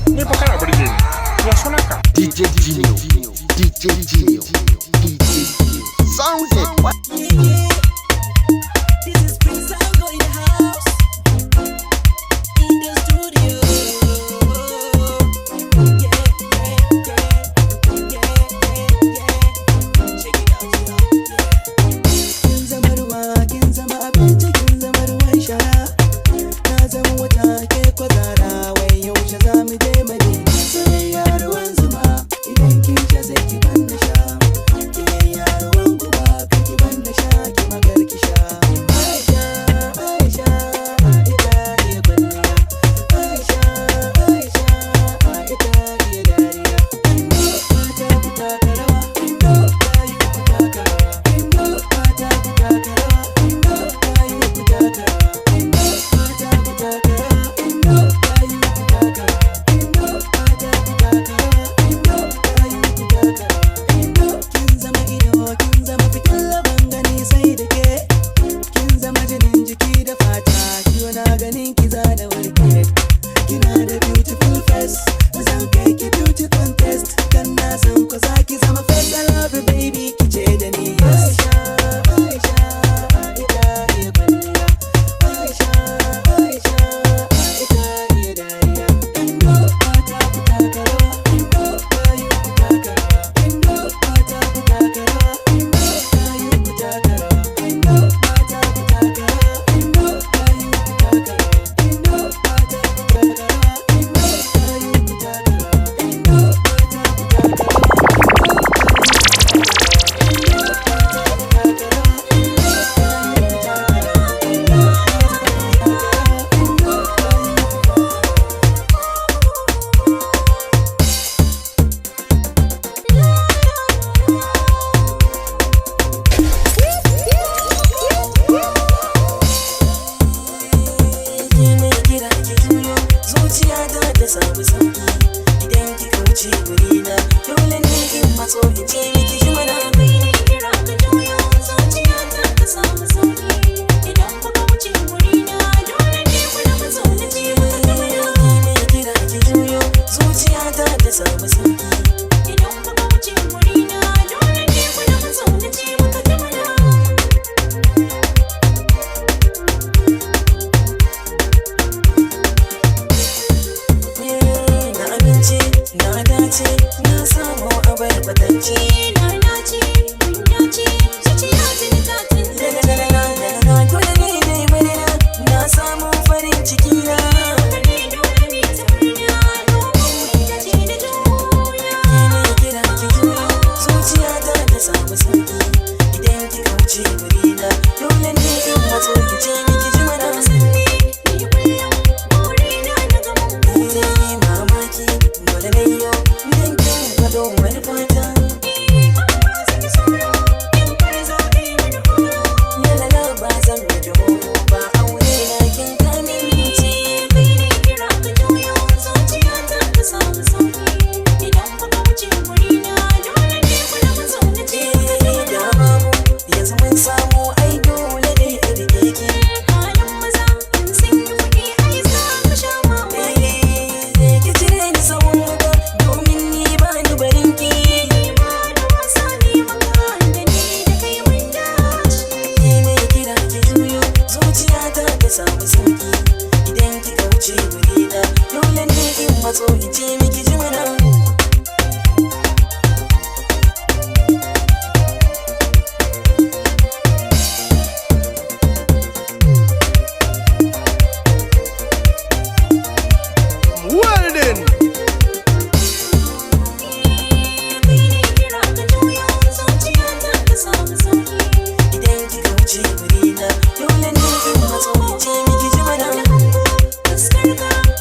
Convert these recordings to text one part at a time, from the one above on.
Ni fa kana burge ni. Ya sunanka? DJ Gino, DJ Gino, DJ Gino. Sounds it. What?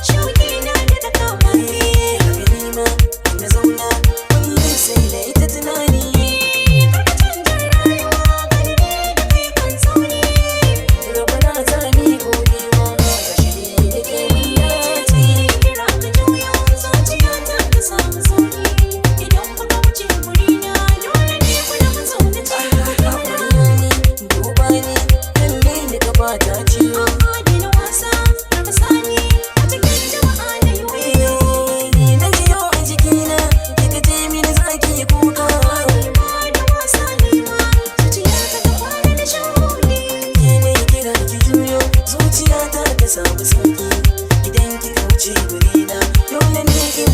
Shauki na da ta kama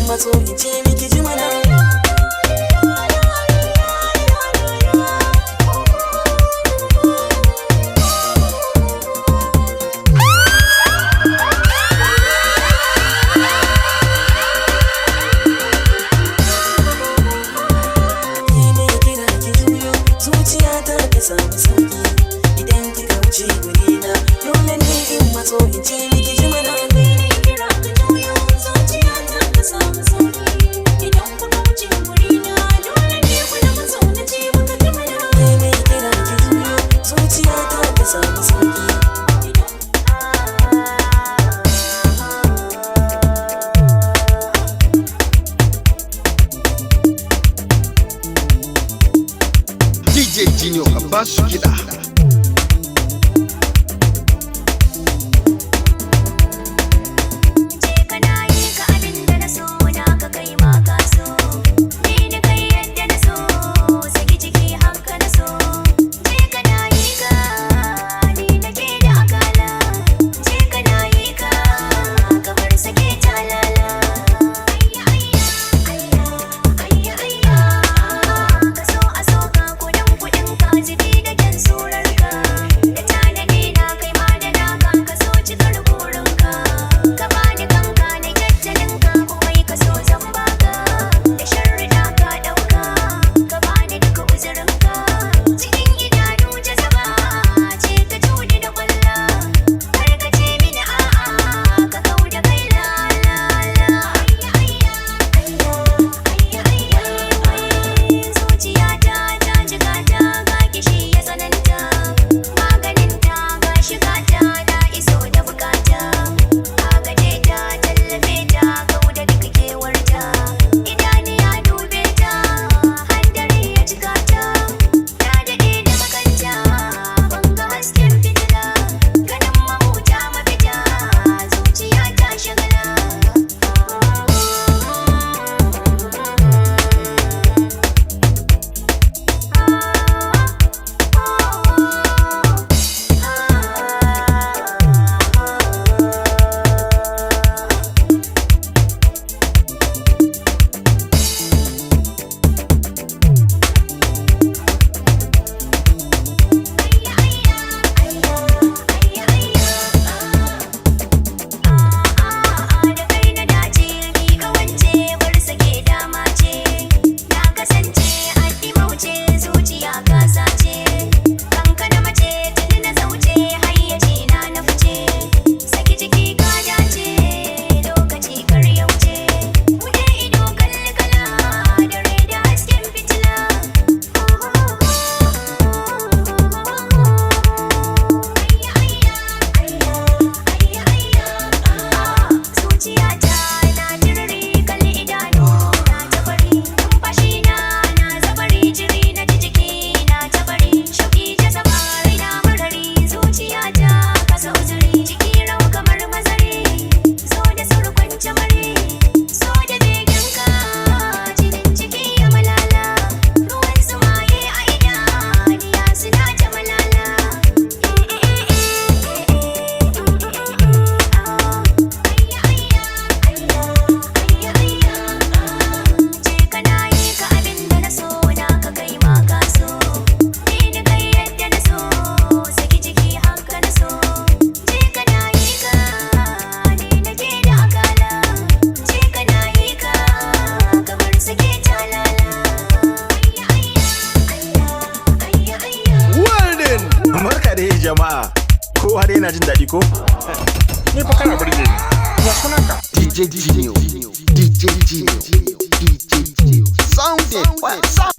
matso in ce miki ji mana. Zuciyata ta samu sauki idan kika wuce gurina, dole ne in matso in ce miki ji mana. Kira ka juyo, zuciyata ta samu sauki idan kuka wuce gurina, dole ne kuna matso na ce maka ji mana. Kira ka juyo, zuciyata ta samu sauki. DJ Junior ka ba su kiɗa. Jama'a, kowa dai yana jin daɗi ko? Ni fa kana burge ni. Ya sunanka? DJ Junior, DJ Junior, DJ Junior. Sound it.